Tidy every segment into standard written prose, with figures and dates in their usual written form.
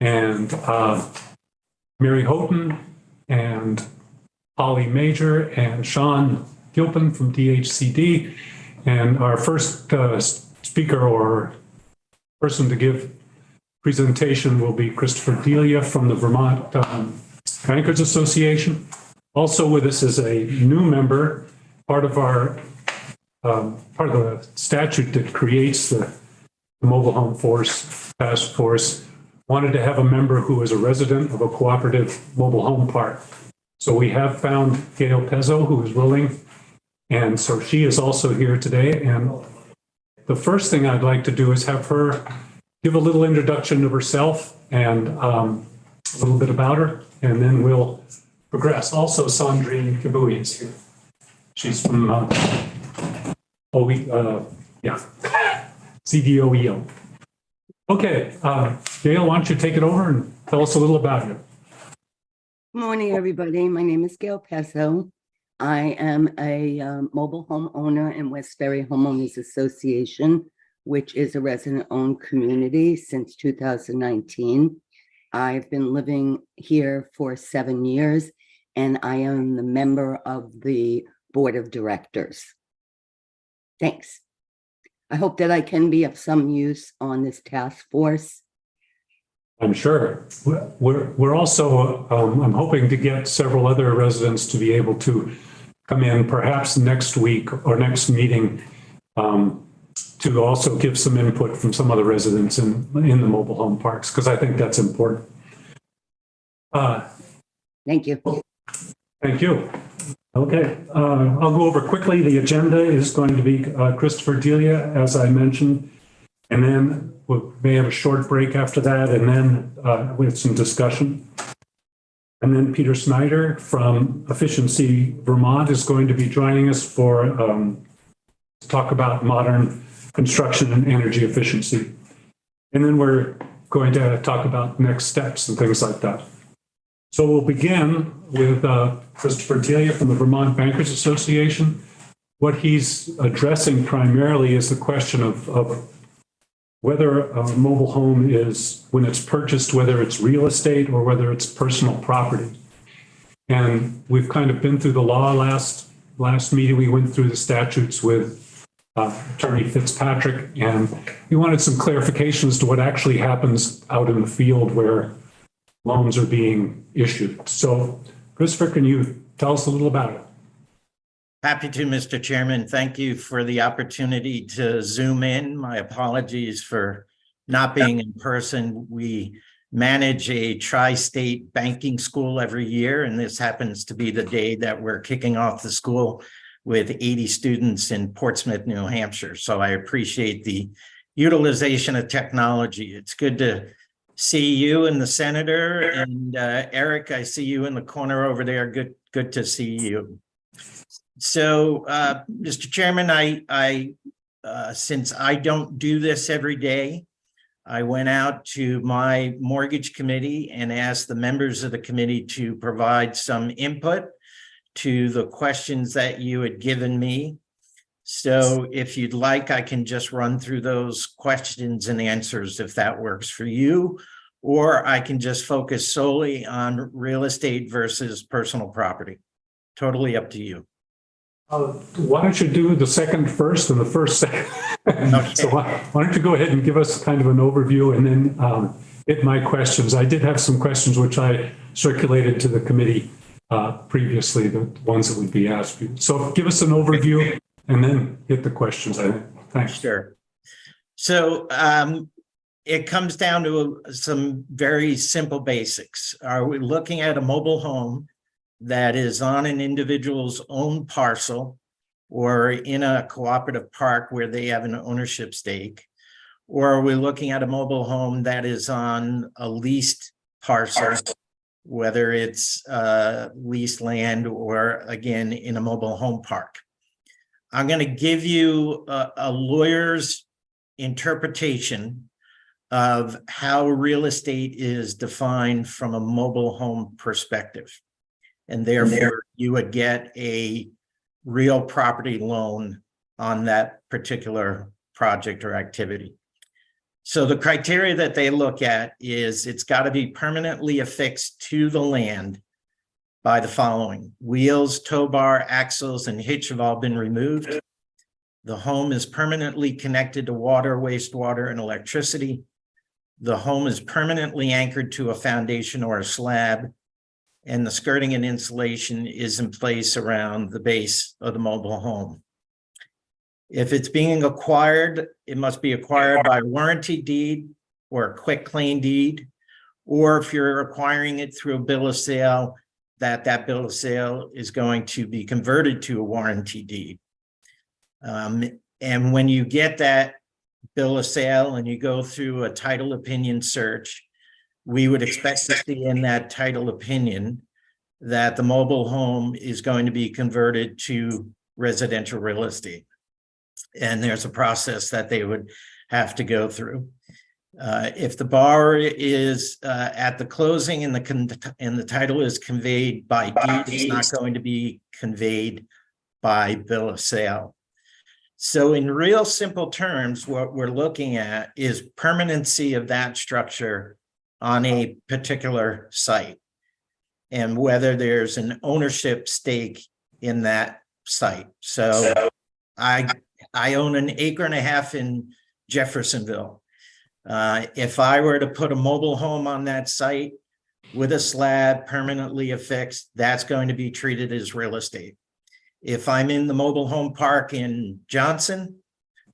and Mary Houghton and Holly Major and Sean Gilpin from DHCD. And our first speaker or person to give presentation will be Christopher Delia from the Vermont Bankers Association. Also with us is a new member, part of the statute that creates the Mobile Home Force Task Force. Wanted to have a member who is a resident of a cooperative mobile home park. So we have found Gail Pezzo, who is willing. And so she is also here today. And the first thing I'd like to do is have her give a little introduction of herself and a little bit about her, and then we'll progress. Also, Sandrine Kabui is here. She's from CDOEO. Okay, Gail, why don't you take it over and tell us a little about you? Good morning, everybody. My name is Gail Pezzo. I am a mobile home owner in Westbury Homeowners Association, which is a resident-owned community since 2019. I've been living here for 7 years, and I am the member of the board of directors. Thanks. I hope that I can be of some use on this task force. I'm sure. We're also, I'm hoping to get several other residents to be able to come in perhaps next week or next meeting to also give some input from some other residents in the mobile home parks, because I think that's important. Thank you. Thank you. Okay, I'll go over quickly. The agenda is going to be Christopher Delia, as I mentioned, and then we may have a short break after that, and then with some discussion. And then Peter Snyder from Efficiency Vermont is going to be joining us for to talk about modern construction and energy efficiency. And then we're going to talk about next steps and things like that. So we'll begin with Christopher Delia from the Vermont Bankers Association. What he's addressing primarily is the question of whether a mobile home is, when it's purchased, whether it's real estate or whether it's personal property. And we've kind of been through the law last meeting. We went through the statutes with Attorney Fitzpatrick, and we wanted some clarifications to what actually happens out in the field where loans are being issued. So, Christopher, can you tell us a little about it? Happy to, Mr. Chairman. Thank you for the opportunity to zoom in. My apologies for not being in person. We manage a tri-state banking school every year, and this happens to be the day that we're kicking off the school with 80 students in Portsmouth, New Hampshire. So I appreciate the utilization of technology. It's good to see you and the senator, and Eric, I see you in the corner over there. Good to see you. So, Mr. Chairman, I since I don't do this every day, I went out to my mortgage committee and asked the members of the committee to provide some input to the questions that you had given me. So if you'd like, I can just run through those questions and answers if that works for you, or I can just focus solely on real estate versus personal property. Totally up to you. Why don't you do the second first and the first second? Okay. So why don't you go ahead and give us kind of an overview and then hit my questions. I did have some questions which I circulated to the committee previously, the ones that would be asked. So give us an overview and then hit the questions, I think. Thanks. Sure. So it comes down to some very simple basics. Are we looking at a mobile home that is on an individual's own parcel or in a cooperative park where they have an ownership stake? Or are we looking at a mobile home that is on a leased parcel, whether it's leased land or, again, in a mobile home park? I'm going to give you a lawyer's interpretation of how real estate is defined from a mobile home perspective. And therefore, you would get a real property loan on that particular project or activity. So the criteria that they look at is it's got to be permanently affixed to the land by the following: wheels, tow bar, axles, and hitch have all been removed. The home is permanently connected to water, wastewater, and electricity. The home is permanently anchored to a foundation or a slab, and the skirting and insulation is in place around the base of the mobile home. If it's being acquired, it must be acquired by warranty deed or a quick claim deed, or if you're acquiring it through a bill of sale, that bill of sale is going to be converted to a warranty deed. And when you get that bill of sale and you go through a title opinion search, we would expect to see in that title opinion that the mobile home is going to be converted to residential real estate. And there's a process that they would have to go through. If the borrower is at the closing and the title is conveyed by deed, it's not going to be conveyed by bill of sale. So in real simple terms, what we're looking at is permanency of that structure on a particular site and whether there's an ownership stake in that site. So I own an 1.5 acres in Jeffersonville. If I were to put a mobile home on that site with a slab permanently affixed, that's going to be treated as real estate. If I'm in the mobile home park in Johnson,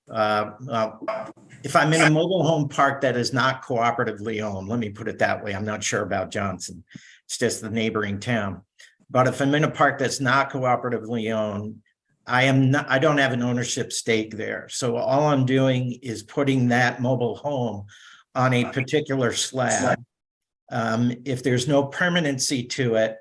if I'm in a mobile home park that is not cooperatively owned, let me put it that way. I'm not sure about Johnson. It's just the neighboring town. But if I'm in a park that's not cooperatively owned, I don't have an ownership stake there. So all I'm doing is putting that mobile home on a particular slab. If there's no permanency to it,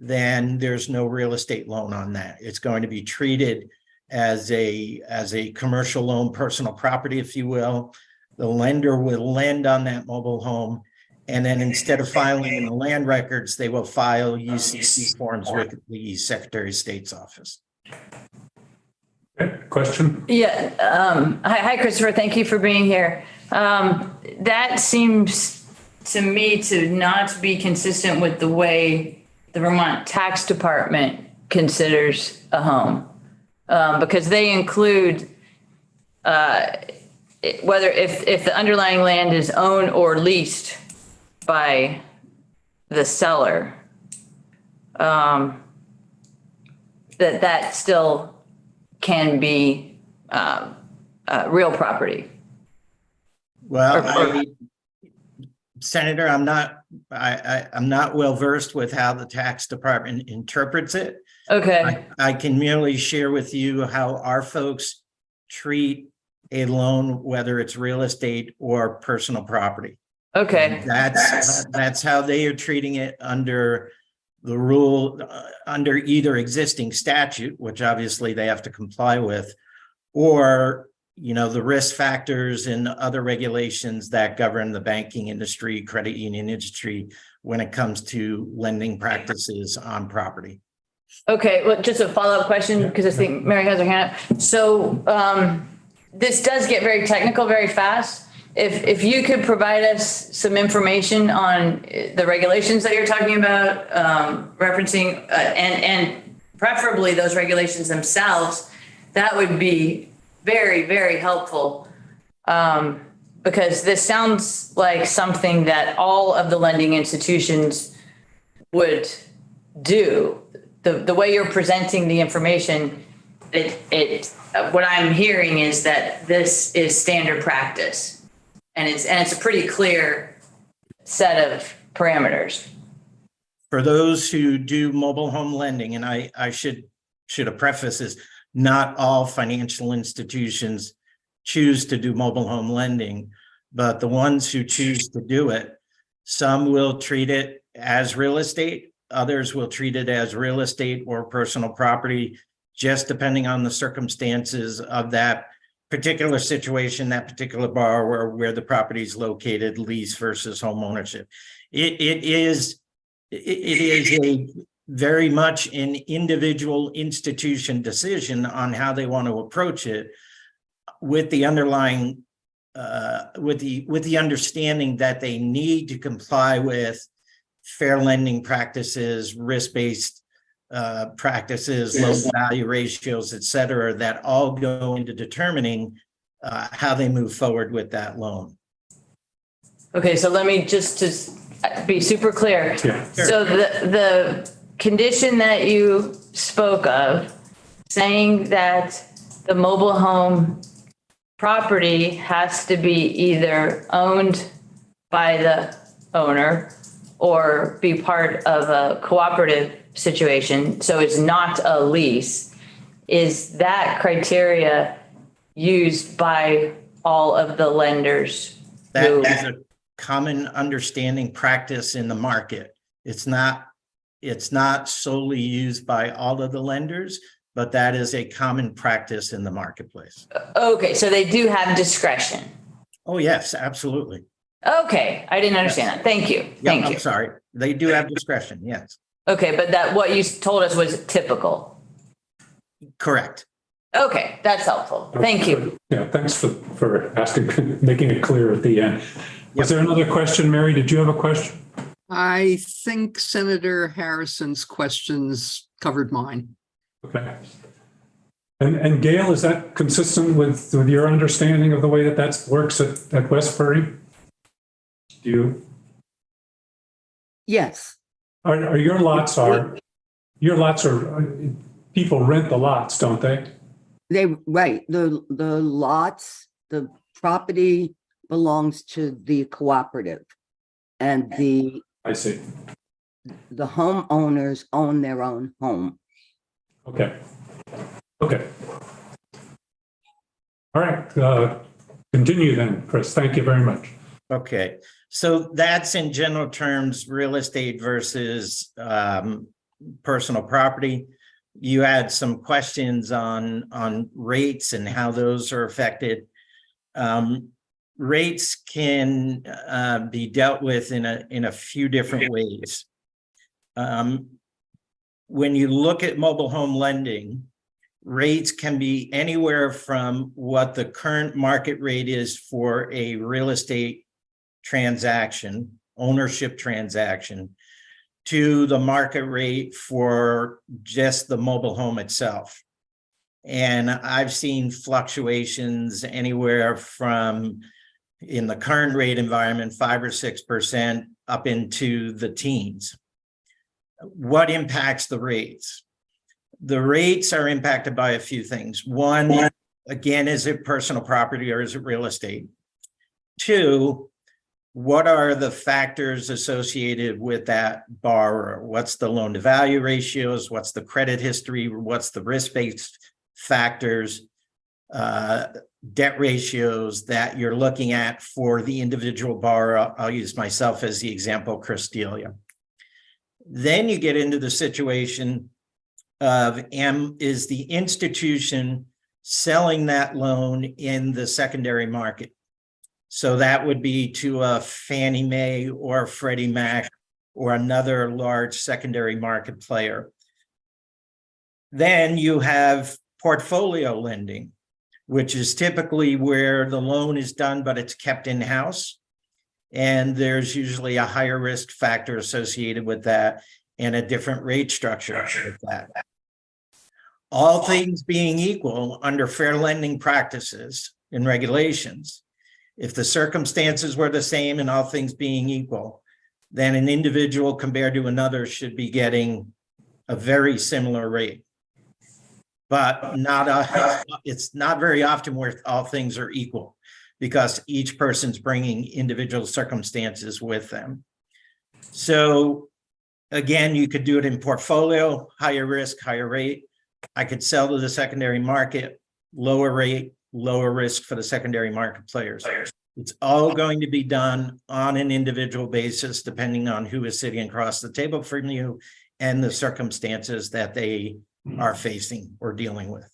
then there's no real estate loan on that. It's going to be treated as a commercial loan, personal property, if you will. The lender will lend on that mobile home. And then instead of filing in the land records, they will file UCC forms with the Secretary of State's office. Okay, question? Yeah. Hi, Christopher. Thank you for being here. That seems to me to not be consistent with the way the Vermont Tax Department considers a home, because they include whether if the underlying land is owned or leased by the seller, that still can be real property. Well, Senator, I'm not well versed with how the tax department interprets it. Okay. I can merely share with you how our folks treat a loan, whether it's real estate or personal property. Okay. That's how they are treating it under the rule, under either existing statute, which obviously they have to comply with, or the risk factors and other regulations that govern the banking industry, credit union industry, when it comes to lending practices on property. Okay. Well, just a follow-up question, because I think Mary has her hand up. So this does get very technical very fast. If you could provide us some information on the regulations that you're talking about, referencing, and preferably those regulations themselves, that would be very, very helpful, because this sounds like something that all of the lending institutions would do. The way you're presenting the information, what I'm hearing is that this is standard practice, and it's a pretty clear set of parameters. For those who do mobile home lending, and I should have prefaced this, not all financial institutions choose to do mobile home lending, but the ones who choose to do it, some will treat it as real estate, others will treat it as real estate or personal property, just depending on the circumstances of that particular situation, that particular borrower, where the property is located, lease versus home ownership. It is a very much an individual institution decision on how they want to approach it, with the underlying with the understanding that they need to comply with fair lending practices, risk-based practices, loan value ratios, et cetera, that all go into determining how they move forward with that loan. Okay, so let me just to be super clear. Yeah. So the condition that you spoke of, saying that the mobile home property has to be either owned by the owner or be part of a cooperative situation, so it's not a lease, is that criteria used by all of the lenders? That is a common understanding practice in the market. It's not solely used by all of the lenders, but that is a common practice in the marketplace. Okay, so they do have discretion. Oh, yes, absolutely. Okay, I didn't understand that. Thank you. Yeah, Thank I'm you. sorry. They do have discretion, yes. Okay, but that, what you told us was typical. Correct. Okay, that's helpful. Thank you. Yeah, thanks for asking, making it clear at the end. Was there another question, Mary? Did you have a question? I think Senator Harrison's questions covered mine. Okay. And Gail, is that consistent with your understanding of the way that works at Westbury? Do you? Yes, Are your lots people rent the lots, don't they? right. The lots, the property belongs to the cooperative. And I see. the homeowners own their own home. Okay. Okay. All right. Continue then, Chris. Thank you very much. Okay, so that's in general terms, real estate versus personal property. You had some questions on rates and how those are affected. Rates can be dealt with in a few different ways. When you look at mobile home lending, rates can be anywhere from what the current market rate is for a real estate transaction, ownership transaction, to the market rate for just the mobile home itself. And I've seen fluctuations anywhere from, in the current rate environment, 5 or 6% up into the teens. What impacts the rates? The rates are impacted by a few things. One, again, is it personal property or is it real estate? Two, what are the factors associated with that borrower? What's the loan to value ratios? What's the credit history? What's the risk-based factors, debt ratios that you're looking at for the individual borrower? I'll use myself as the example, Chris Delia. Then you get into the situation of, is the institution selling that loan in the secondary market? So that would be to a Fannie Mae or Freddie Mac or another large secondary market player. Then you have portfolio lending, which is typically where the loan is done, but it's kept in-house. And there's usually a higher risk factor associated with that and a different rate structure with that. All things being equal under fair lending practices and regulations, if the circumstances were the same and all things being equal, then an individual compared to another should be getting a very similar rate. But it's not very often where all things are equal because each person's bringing individual circumstances with them. So again, you could do it in portfolio, higher risk, higher rate. I could sell to the secondary market, lower rate, lower risk for the secondary market players. It's all going to be done on an individual basis, depending on who is sitting across the table from you and the circumstances that they are facing or dealing with.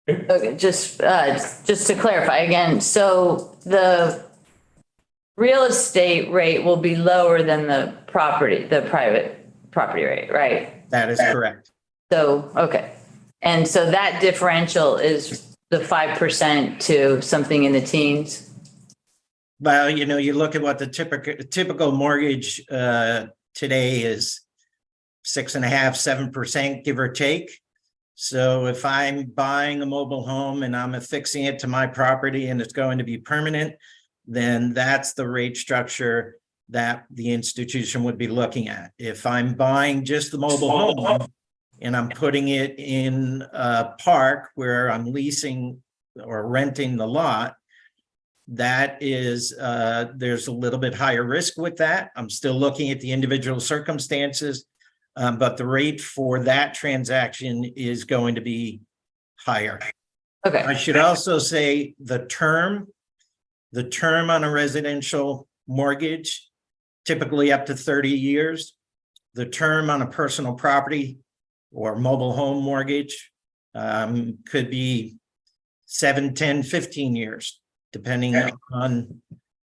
Okay, just to clarify again, so the real estate rate will be lower than the private property rate, right? That is correct. So, okay. And so that differential is the 5% to something in the teens. Well, you look at what the typical mortgage today is 6.5%, 7%, give or take. So if I'm buying a mobile home and I'm affixing it to my property and it's going to be permanent, then that's the rate structure that the institution would be looking at. If I'm buying just the mobile home and I'm putting it in a park where I'm leasing or renting the lot, that is, there's a little bit higher risk with that. I'm still looking at the individual circumstances, but the rate for that transaction is going to be higher. Okay. I should also say the term on a residential mortgage, typically up to 30 years. The term on a personal property or mobile home mortgage could be 7, 10, 15 years, depending on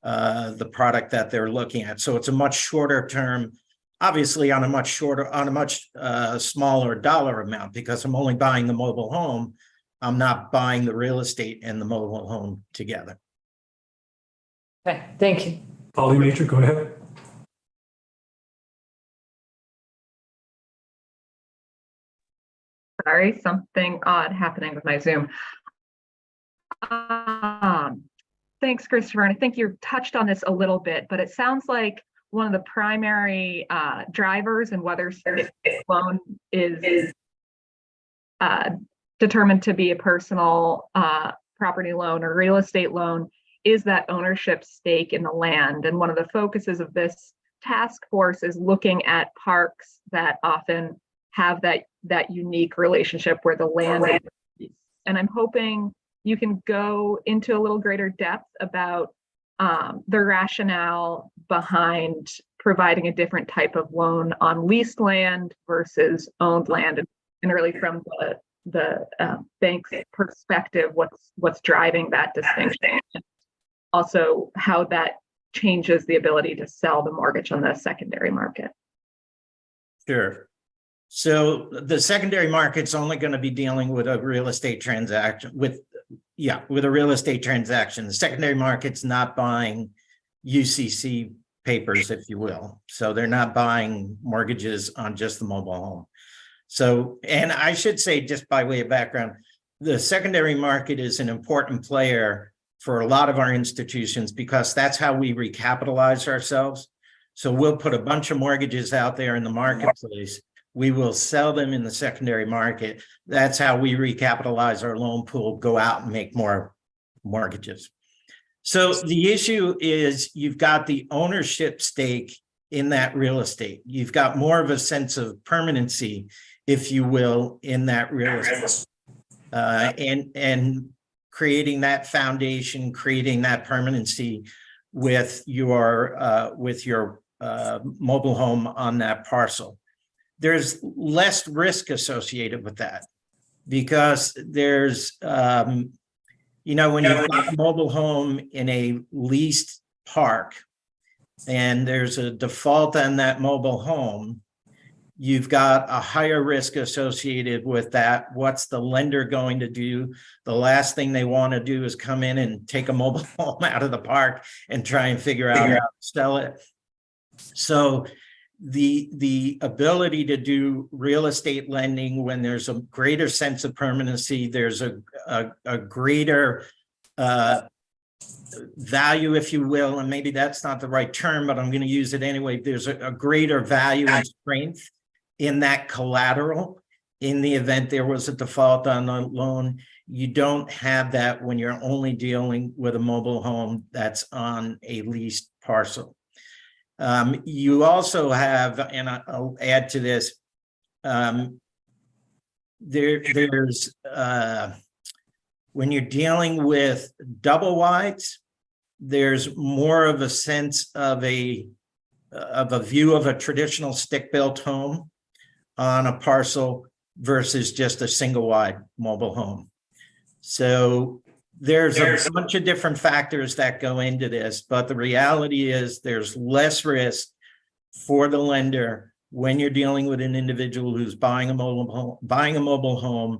the product that they're looking at. So it's a much shorter term, obviously on a much smaller dollar amount, because I'm only buying the mobile home. I'm not buying the real estate and the mobile home together. Okay, thank you. Polly Major, go ahead. Sorry, something odd happening with my Zoom. Thanks, Christopher. And I think you touched on this a little bit, but it sounds like one of the primary drivers in whether a loan is determined to be a personal property loan or real estate loan is that ownership stake in the land. And one of the focuses of this task force is looking at parks that often have that unique relationship where the land is. And I'm hoping you can go into a little greater depth about the rationale behind providing a different type of loan on leased land versus owned land, and really from the bank's perspective, what's driving that distinction. Also, how that changes the ability to sell the mortgage on the secondary market. Sure. So the secondary market's only going to be dealing with a real estate transaction with a real estate transaction. The secondary market's not buying UCC papers, if you will. So they're not buying mortgages on just the mobile home. So, and I should say, just by way of background, the secondary market is an important player for a lot of our institutions because that's how we recapitalize ourselves. So we'll put a bunch of mortgages out there in the marketplace. We will sell them in the secondary market. That's how we recapitalize our loan pool, go out and make more mortgages. So the issue is you've got the ownership stake in that real estate. You've got more of a sense of permanency, if you will, in that real estate. And creating that foundation, creating that permanency with your mobile home on that parcel. There's less risk associated with that because there's, when you've got a mobile home in a leased park and there's a default on that mobile home, you've got a higher risk associated with that. What's the lender going to do? The last thing they want to do is come in and take a mobile home out of the park and try and figure out how to sell it. So the ability to do real estate lending when there's a greater sense of permanency, there's a greater value, if you will, and maybe that's not the right term, but I'm going to use it anyway. There's a greater value and strength in that collateral in the event there was a default on the loan. You don't have that when you're only dealing with a mobile home that's on a leased parcel. You also have, and I'll add to this, there's when you're dealing with double wides, there's more of a sense of a view of a traditional stick-built home on a parcel versus just a single wide mobile home. So there's a bunch of different factors that go into this, but the reality is there's less risk for the lender when you're dealing with an individual who's buying a mobile home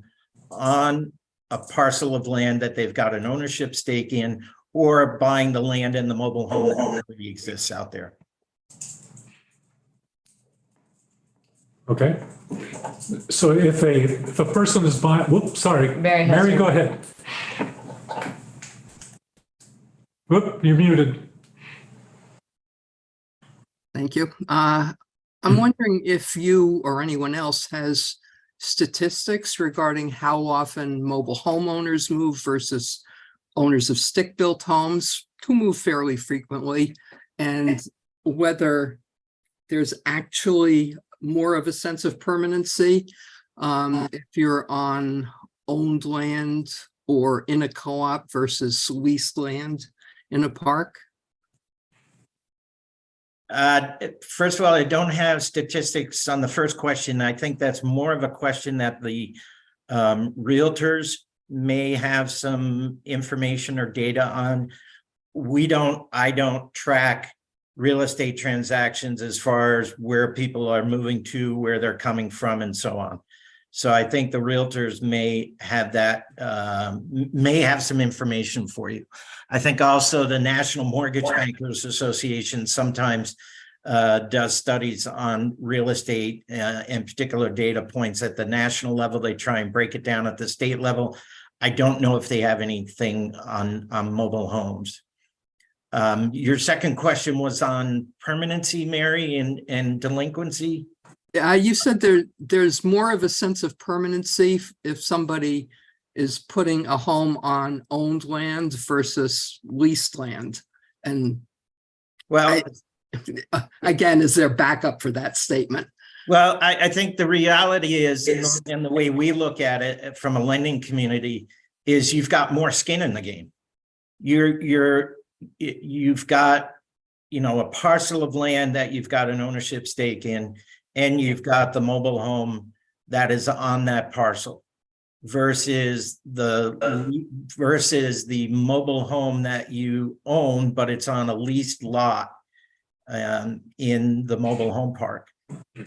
on a parcel of land that they've got an ownership stake in, or buying the land and the mobile home that already exists out there. Okay. So if a person is buying, whoops, sorry. Mary has Mary, her- go ahead. Whoop, you're muted. Thank you. I'm wondering if you or anyone else has statistics regarding how often mobile homeowners move versus owners of stick-built homes who move fairly frequently, and whether there's actually more of a sense of permanency if you're on owned land or in a co-op versus leased land in a park. First of all, I don't have statistics on the first question. I think that's more of a question that the realtors may have some information or data on. I don't track real estate transactions as far as where people are moving to, where they're coming from, and so on. So I think the realtors may have that, may have some information for you. I think also the National Mortgage Bankers Association sometimes does studies on real estate and particular data points at the national level. They try and break it down at the state level. I don't know if they have anything on mobile homes. Your second question was on permanency, Mary, and delinquency. Yeah, you said there's more of a sense of permanency if somebody is putting a home on owned land versus leased land. And Well, again, is there backup for that statement? well, I think the reality is, and the way we look at it from a lending community, is you've got more skin in the game. You've got, a parcel of land that you've got an ownership stake in, and you've got the mobile home that is on that parcel versus the mobile home that you own, but it's on a leased lot in the mobile home park.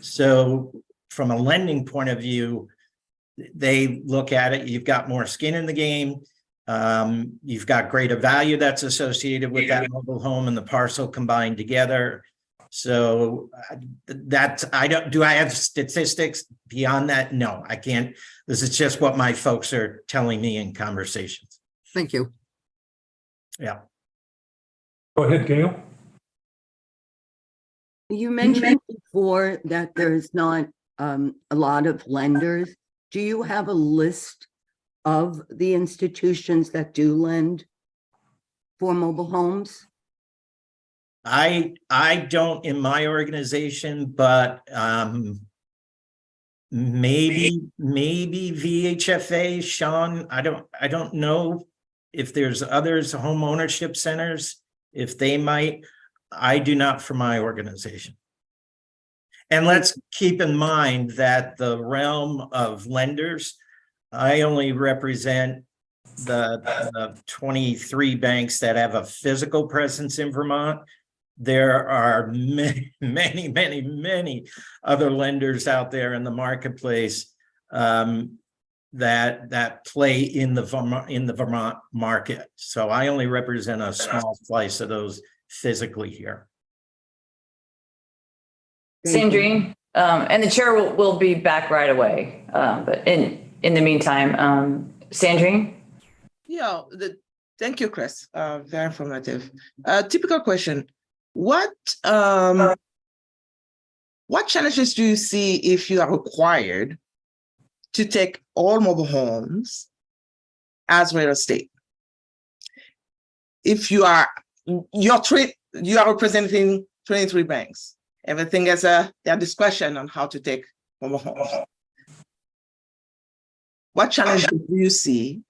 So from a lending point of view, they look at it, you've got more skin in the game. You've got greater value that's associated with that mobile home and the parcel combined together. So do I have statistics beyond that? No, I can't. This is just what my folks are telling me in conversations. Thank you. Yeah. Go ahead, Gail. You mentioned before that there's not a lot of lenders. Do you have a list of the institutions that do lend for mobile homes? I don't in my organization, but maybe VHFA, Sean. I don't know if there's others, home ownership centers, if they might. I do not for my organization. And let's keep in mind that the realm of lenders, I only represent the 23 banks that have a physical presence in Vermont. There are many other lenders out there in the marketplace that play in the Vermont market. So I only represent a small slice of those physically here. Sandrine, and the chair will be back right away. But in the meantime, Sandrine? Yeah, thank you, Chris. Very informative. Typical question. What challenges do you see if you are required to take all mobile homes as real estate? If you are representing 23 banks, everything is their discretion on how to take mobile homes. What challenges do you see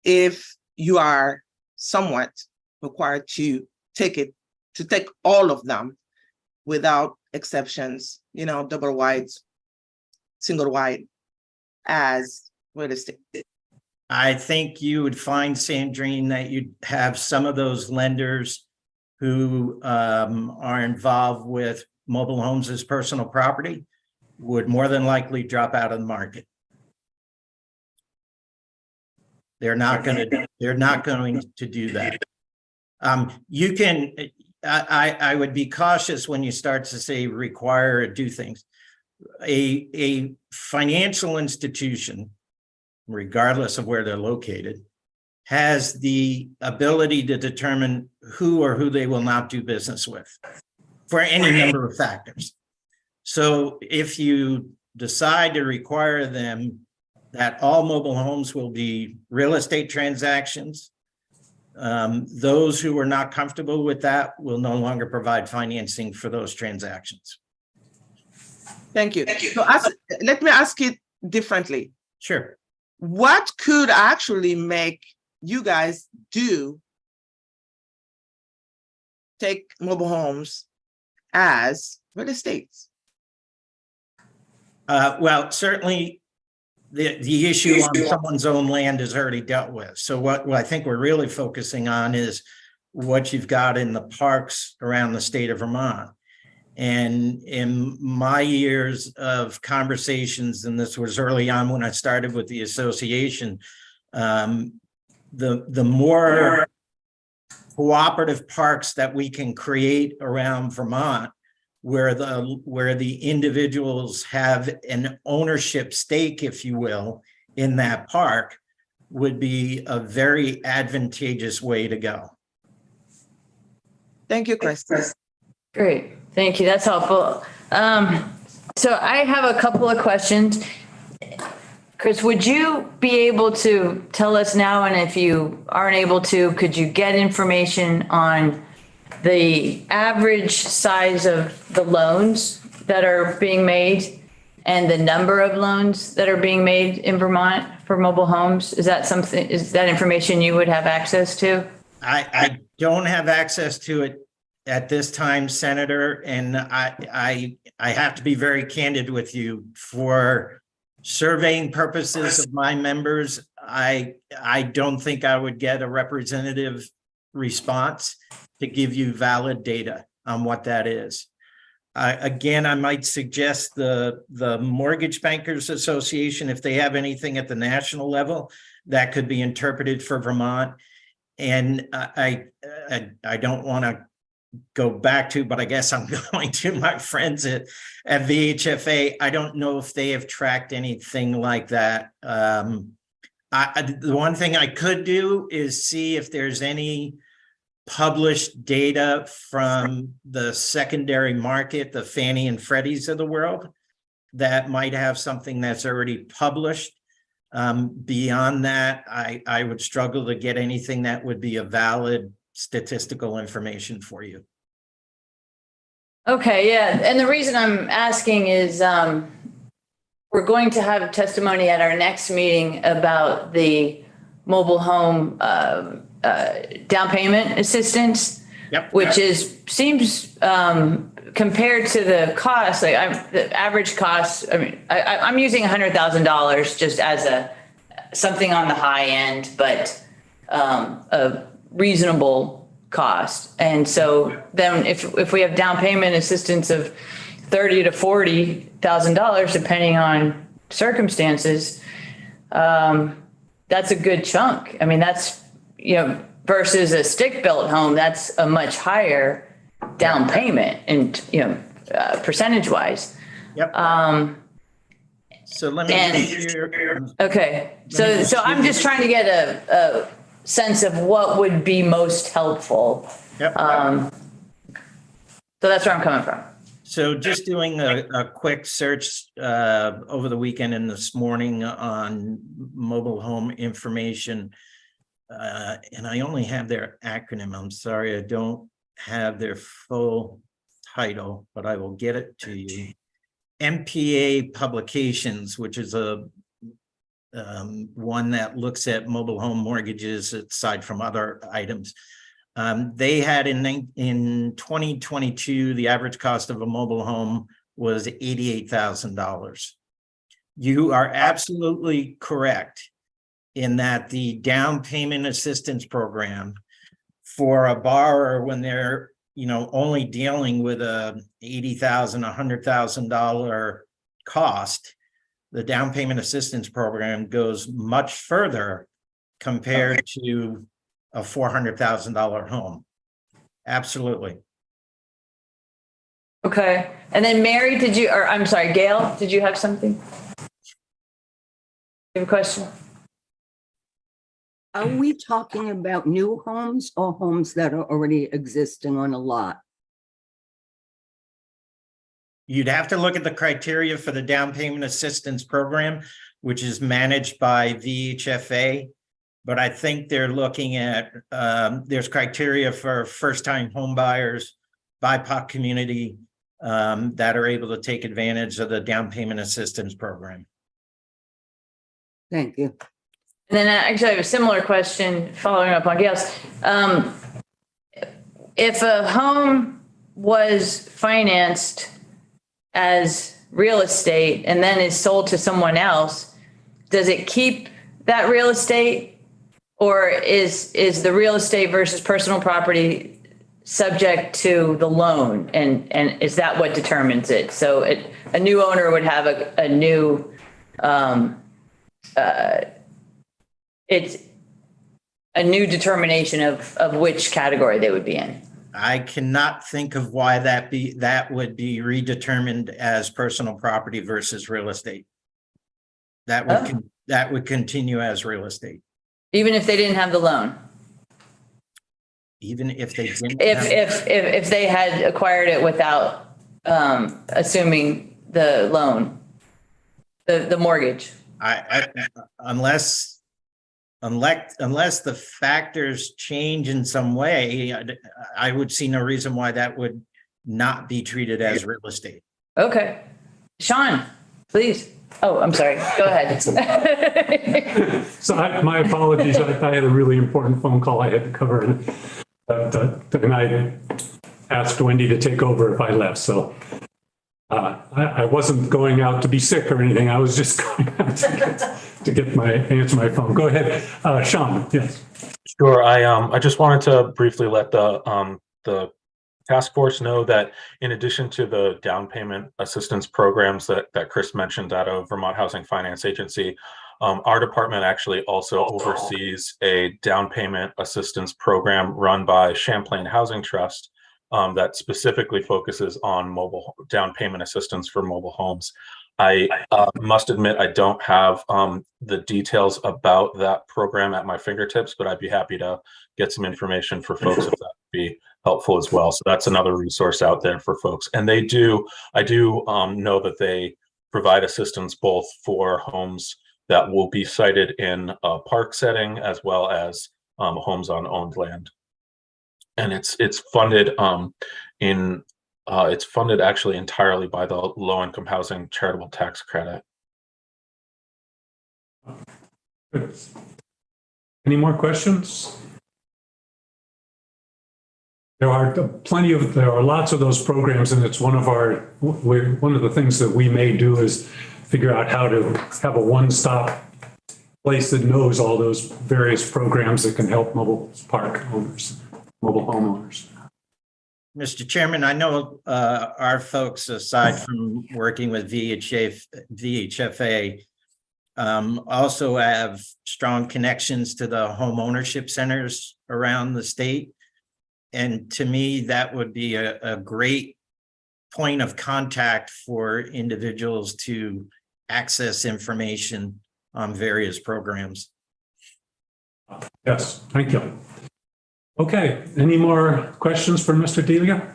if you are somewhat required to take all of them without exceptions, double wides, single wide as real estate? I think you would find, Sandrine, that you'd have some of those lenders who are involved with mobile homes as personal property would more than likely drop out of the market. They're not going to do that. You can, I would be cautious when you start to say require or do things. A financial institution, regardless of where they're located, has the ability to determine who they will not do business with for any number of factors. So if you decide to require them that all mobile homes will be real estate transactions, those who are not comfortable with that will no longer provide financing for those transactions. Thank you. So let me ask it differently. Sure. What could actually make you guys take mobile homes as real estate? Well, certainly the issue on someone's own land is already dealt with. So what I think we're really focusing on is what you've got in the parks around the state of Vermont. And in my years of conversations, and this was early on when I started with the association, the more cooperative parks that we can create around Vermont, where the individuals have an ownership stake, if you will, in that park, would be a very advantageous way to go. Thank you, Chris. Great. Thank you. That's helpful. So I have a couple of questions. Chris, would you be able to tell us now, and if you aren't able to, could you get information on the average size of the loans that are being made and the number of loans that are being made in Vermont for mobile homes? Is that information you would have access to? I don't have access to it at this time, Senator, and I have to be very candid with you. For surveying purposes of my members, I don't think I would get a representative response to give you valid data on what that is. Again, I might suggest the Mortgage Bankers Association, if they have anything at the national level that could be interpreted for Vermont. And I don't want to go back to, but I guess I'm going to my friends at VHFA. I don't know if they have tracked anything like that. The one thing I could do is see if there's any published data from the secondary market, the Fannie and Freddies of the world, that might have something that's already published. Beyond that, I would struggle to get anything that would be a valid statistical information for you. Okay, yeah. And the reason I'm asking is we're going to have testimony at our next meeting about the mobile home down payment assistance, Yep. which seems compared to the cost, like the average cost. I mean, I'm using $100,000 just as something on the high end, but a reasonable cost. And so then if we have down payment assistance of $30,000 to $40,000, depending on circumstances, that's a good chunk. I mean, that's, versus a stick-built home, that's a much higher down payment and, percentage-wise. Yep. So let me Okay. So I'm just trying to get a sense of what would be most helpful. Yep. So that's where I'm coming from. So just doing a quick search over the weekend and this morning on mobile home information, and I only have their acronym. I'm sorry, I don't have their full title, but I will get it to you. MPA Publications, which is a one that looks at mobile home mortgages aside from other items. They had in 2022, the average cost of a mobile home was $88,000. You are absolutely correct in that the down payment assistance program for a borrower when they're only dealing with a $80,000, $100,000 cost, the down payment assistance program goes much further compared to a $400,000 home. Absolutely. Okay. And then Mary, I'm sorry, Gail, did you have something? You have a question? Are we talking about new homes or homes that are already existing on a lot? You'd have to look at the criteria for the down payment assistance program, which is managed by VHFA. But I think they're looking at, there's criteria for first-time home buyers, BIPOC community that are able to take advantage of the down payment assistance program. Thank you. And then actually I have a similar question following up on Gail's. If a home was financed as real estate and then is sold to someone else, does it keep that real estate, or is the real estate versus personal property subject to the loan, and is that what determines it? So a new owner would have a new it's a new determination of which category they would be in. I cannot think of why that would be redetermined as personal property versus real estate. That would continue as real estate. Even if they didn't have the loan? Even if they didn't. If they had acquired it without assuming the loan, the mortgage? Unless the factors change in some way, I would see no reason why that would not be treated as real estate. Okay. Sean, please. Oh, I'm sorry. Go ahead. So my apologies. I had a really important phone call I had to cover, and I asked Wendy to take over if I left. So I wasn't going out to be sick or anything. I was just going out to answer my phone. Go ahead, Sean. Yes. Sure. I just wanted to briefly let the task force know that in addition to the down payment assistance programs that Chris mentioned out of Vermont Housing Finance Agency, our department actually also oversees a down payment assistance program run by Champlain Housing Trust that specifically focuses on mobile down payment assistance for mobile homes. I must admit I don't have the details about that program at my fingertips, but I'd be happy to get some information for folks if that would be helpful as well. So that's another resource out there for folks. And I do know that they provide assistance both for homes that will be sited in a park setting as well as homes on owned land. And it's funded it's funded actually entirely by the Low Income Housing Charitable Tax Credit. Any more questions? There are lots of those programs, and it's one of the things that we may do is figure out how to have a one-stop place that knows all those various programs that can help mobile park owners, mobile homeowners. Mr. Chairman, I know our folks, aside from working with VHFA, also have strong connections to the home ownership centers around the state. And to me, that would be a great point of contact for individuals to access information on various programs. Yes, thank you. Okay, any more questions for Mr. Delia?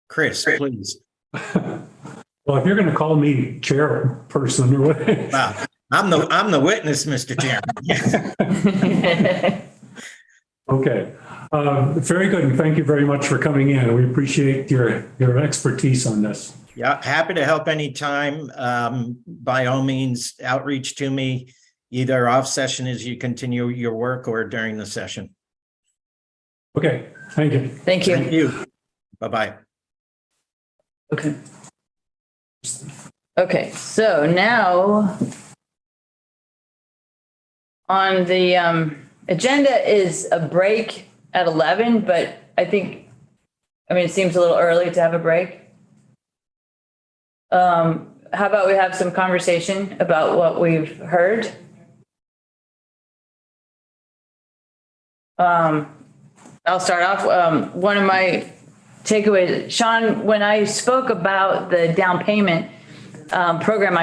Chris, please. Well, if you're going to call me chairperson or whatever. Wow. I'm the witness, Mr. Chairman. Okay, very good. And thank you very much for coming in. We appreciate your expertise on this. Yeah, happy to help anytime. By all means, outreach to me, either off session as you continue your work or during the session. Okay, thank you. Thank you. Thank you. Bye-bye. Okay. Okay, so now on the agenda is a break at 11, but it seems a little early to have a break. How about we have some conversation about what we've heard? I'll start off. One of my takeaways, Sean, when I spoke about the down payment program,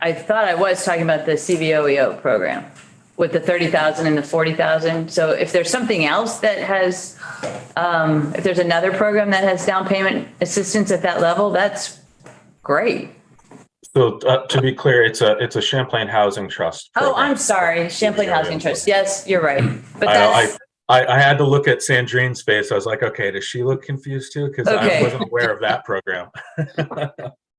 I thought I was talking about the CVOEO program with the 30,000 and the 40,000. So if there's something else that has, if there's another program that has down payment assistance at that level, that's great. So to be clear, it's a Champlain Housing Trust. Oh, program. I'm sorry, Champlain Housing Trust. Yes, you're right. But I had to look at Sandrine's face. I was like, okay, does she look confused too? Because Okay. I wasn't aware of that program.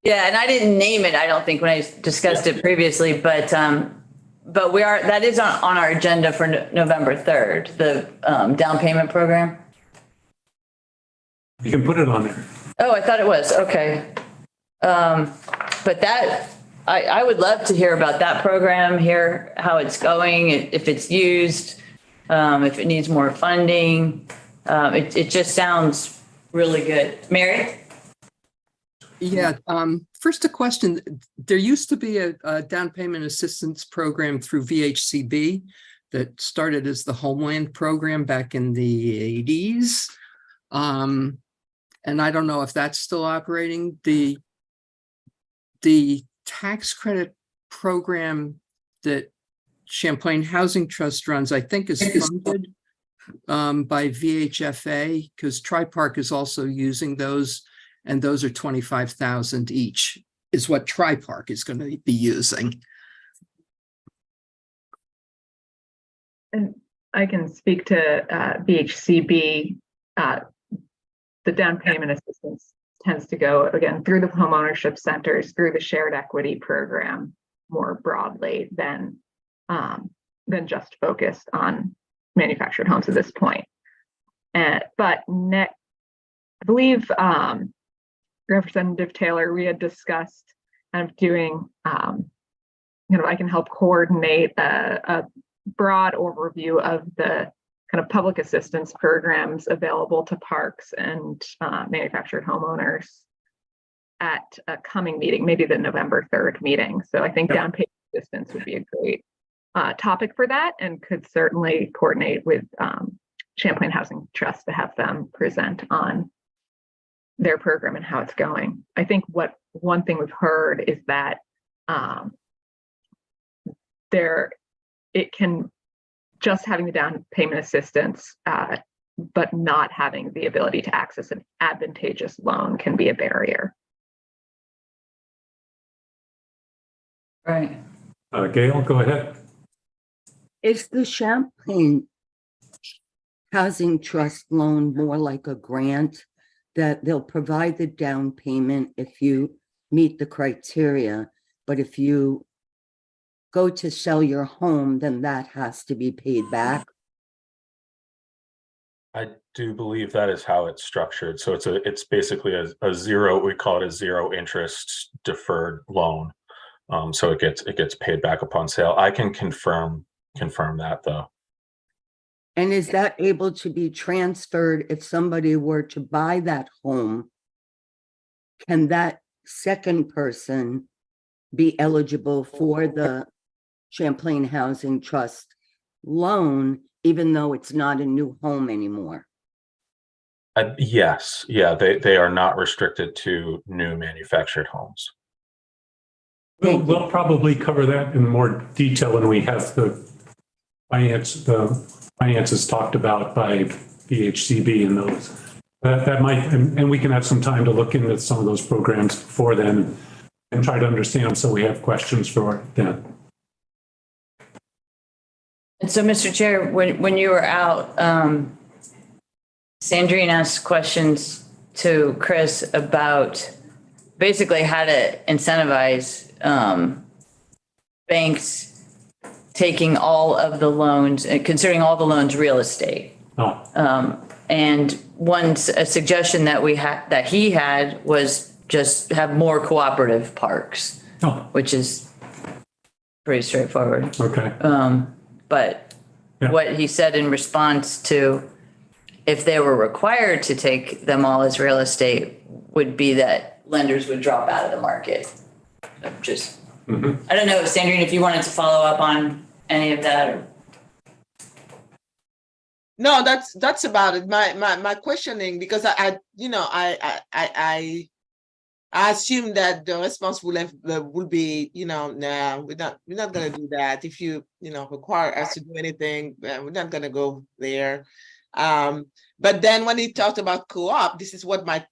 yeah, and I didn't name it, I don't think, when I discussed it previously, but that is on our agenda for November 3rd, the down payment program. You can put it on there. Oh, I thought it was. Okay. But that, I would love to hear about that program, hear how it's going, if it's used, if it needs more funding. It just sounds really good. Mary? Yeah, first a question. There used to be a down payment assistance program through VHCB that started as the Homeland program back in the 80s. And I don't know if that's still operating. The tax credit program that Champlain Housing Trust runs, I think, is funded by VHFA, because Tri-Park is also using those, and those are 25,000 each, is what Tri-Park is going to be using. And I can speak to VHCB. The down payment assistance tends to go, again, through the home ownership centers, through the shared equity program more broadly than just focused on manufactured homes at this point. But I believe Representative Taylor, we had discussed kind of doing, I can help coordinate a broad overview of the kind of public assistance programs available to parks and manufactured homeowners at a coming meeting, maybe the November 3rd meeting. So I think down payment assistance would be a great topic for that, and could certainly coordinate with Champlain Housing Trust to have them present on their program and how it's going. I think one thing we've heard is that it can, just having the down payment assistance, but not having the ability to access an advantageous loan can be a barrier. Right. Gail, go ahead. Is the Champlain Housing Trust loan more like a grant that they'll provide the down payment if you meet the criteria, but if you go to sell your home, then that has to be paid back? I do believe that is how it's structured. So it's basically a zero, we call it a zero interest deferred loan. So it gets paid back upon sale. I can confirm that though. And is that able to be transferred if somebody were to buy that home? Can that second person be eligible for the Champlain Housing Trust loan, even though it's not a new home anymore? Yes. Yeah, they are not restricted to new manufactured homes. We'll probably cover that in more detail when we have the finances talked about by VHCB and those. That might, and we can have some time to look into some of those programs before then and try to understand them, so we have questions for it then. And so, Mr. Chair, when you were out, Sandrine asked questions to Chris about basically how to incentivize banks taking all of the loans and considering all the loans real estate. And a suggestion that he had was just have more cooperative parks, which is pretty straightforward. Okay. But what he said in response to if they were required to take them all as real estate would be that lenders would drop out of the market. Just, I don't know, Sandrine, if you wanted to follow up on any of that. No, that's about it. My questioning, because I assume that the response will be, no, we're not gonna do that. If you require us to do anything, we're not gonna go there. But then when he talked about co-op, this is what my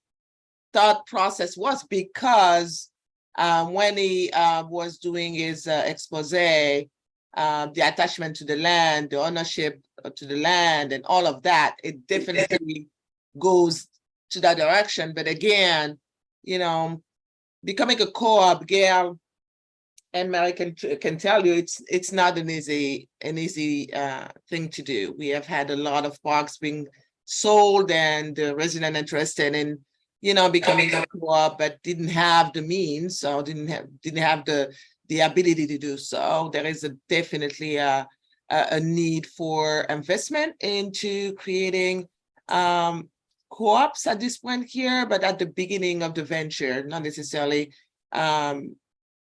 thought process was, because when he was doing his expose, the attachment to the land, the ownership to the land, and all of that, it definitely goes to that direction. But again, becoming a co-op, Gail and Mary can tell you, it's not an easy thing to do. We have had a lot of parks being sold, and the resident interested in becoming a co-op, but didn't have the means, or didn't have the ability to do so. There is definitely a need for investment into creating co-ops at this point here, but at the beginning of the venture, not necessarily at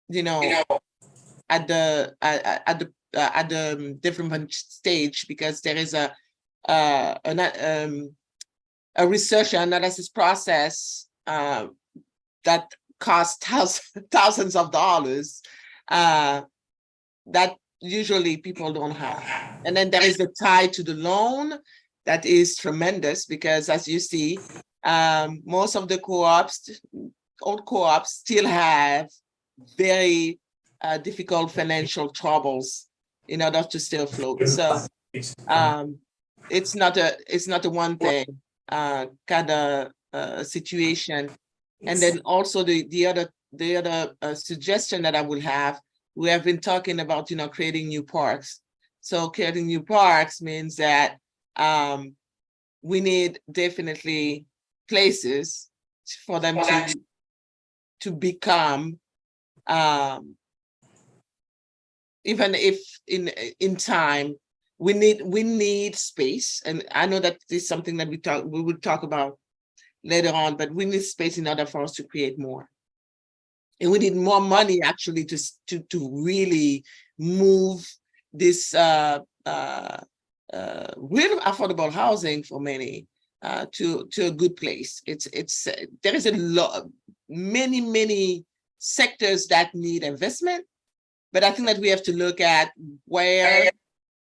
the different stage, because there is a research and analysis process that costs thousands of dollars that usually people don't have. And then there is the tie to the loan that is tremendous, because as you see, most of the old co-ops still have very difficult financial troubles in order to stay afloat. So it's not a one thing kind of situation. And then also the other suggestion that I would have, we have been talking about creating new parks. So creating new parks means that we need definitely places for them to become, even if in time we need space. And I know that this is something that we will talk about later on, but we need space in order for us to create more. And we need more money actually to really move this real affordable housing for many to a good place. There is many sectors that need investment, but I think that we have to look at where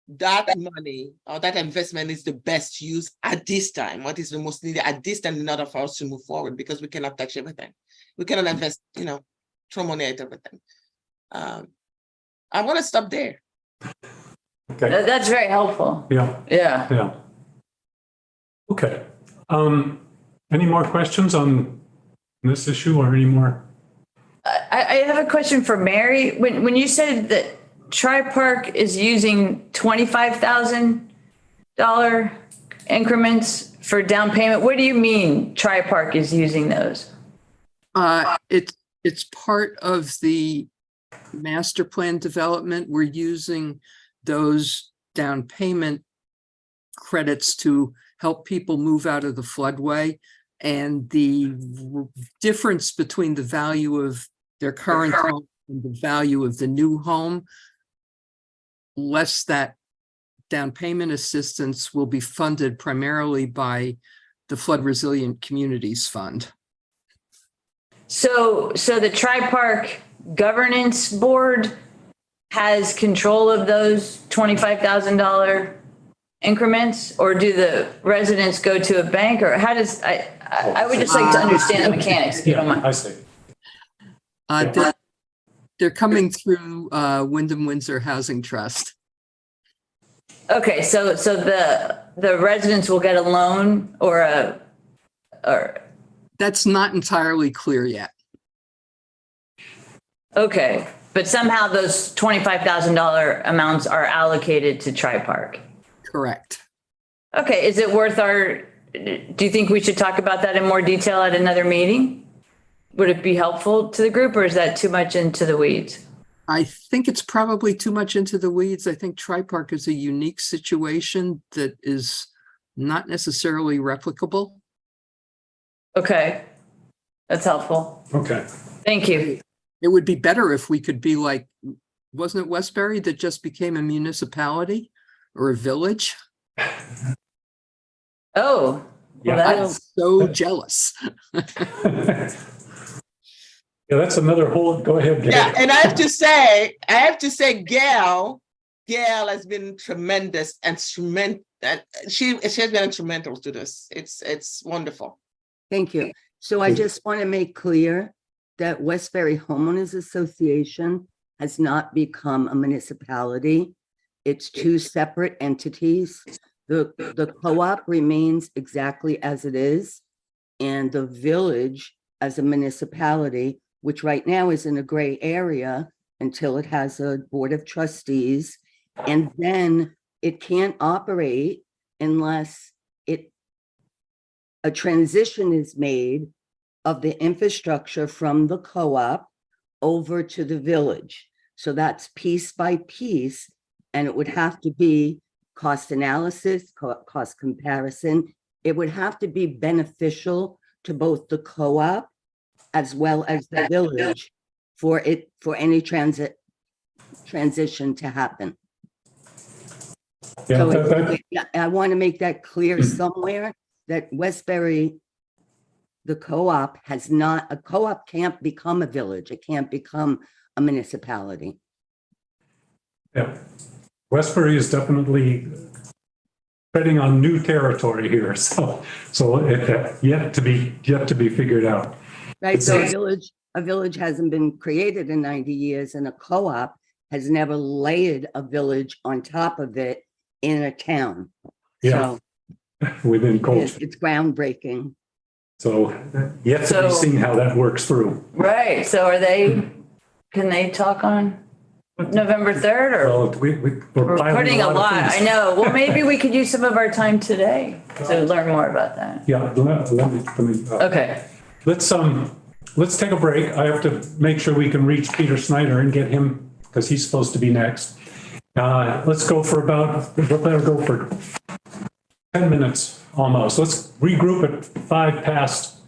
that money or that investment is the best use at this time. What is the most needed at this time in order for us to move forward, because we cannot touch everything. We cannot invest, throw money at everything. I'm gonna stop there. Okay. That's very helpful. Yeah. Okay. Any more questions on this issue, or any more? I have a question for Mary. When you said that Tri-Park is using $25,000 increments for down payment, what do you mean Tri-Park is using those? It's part of the master plan development. We're using those down payment credits to help people move out of the floodway, and the difference between the value of their current home and the value of the new home, less that down payment assistance, will be funded primarily by the Flood Resilient Communities Fund. So the Tri-Park Governance Board has control of those $25,000 increments, or do the residents go to a bank, or how does, I would just like to understand the mechanics, if you don't mind. I see. They're coming through Wyndham Windsor Housing Trust. Okay, so the residents will get a loan or That's not entirely clear yet. okay, but somehow those $25,000 amounts are allocated to Tri-Park. Correct. Okay, is it worth do you think we should talk about that in more detail at another meeting? Would it be helpful to the group, or is that too much into the weeds? I think it's probably too much into the weeds. I think Tri-Park is a unique situation that is not necessarily replicable. Okay, that's helpful. Okay. Thank you. It would be better if we could be like, wasn't it Westbury that just became a municipality or a village? Oh, Yeah. well, I'm that's, so jealous. Yeah, that's another whole, go ahead. Gail. Yeah, and I have to say, Gail has been tremendous and she has been instrumental to this. It's wonderful. Thank you. So I just want to make clear that Westbury Homeowners Association has not become a municipality. It's two separate entities. The co-op remains exactly as it is. And the village as a municipality, which right now is in a gray area until it has a board of trustees. And then it can't operate unless a transition is made of the infrastructure from the co-op over to the village. So that's piece by piece, and it would have to be cost analysis, cost comparison. It would have to be beneficial to both the co-op as well as the village for any transition to happen. Yeah, So that- I want to make that clear somewhere, that Westbury, the co-op a co-op can't become a village. It can't become a municipality. yeah. Westbury is definitely treading on new territory here, so it yet to be figured out. Right, so a village hasn't been created in 90 years, and a co-op has never layered a village on top of it in a town. Yeah. So Within culture. it's groundbreaking. So yet to be So- seen how that works through. right. So can they talk on November 3rd or? Well, we're We're piling putting a of lot, I things. know. Well, maybe we could use some of our time today to learn more about that. Yeah, let me, Okay, let's take a break. I have to make sure we can reach Peter Snyder and get him, because he's supposed to be next. Let's go for we better go for 10 minutes almost. Let's regroup at 11:05.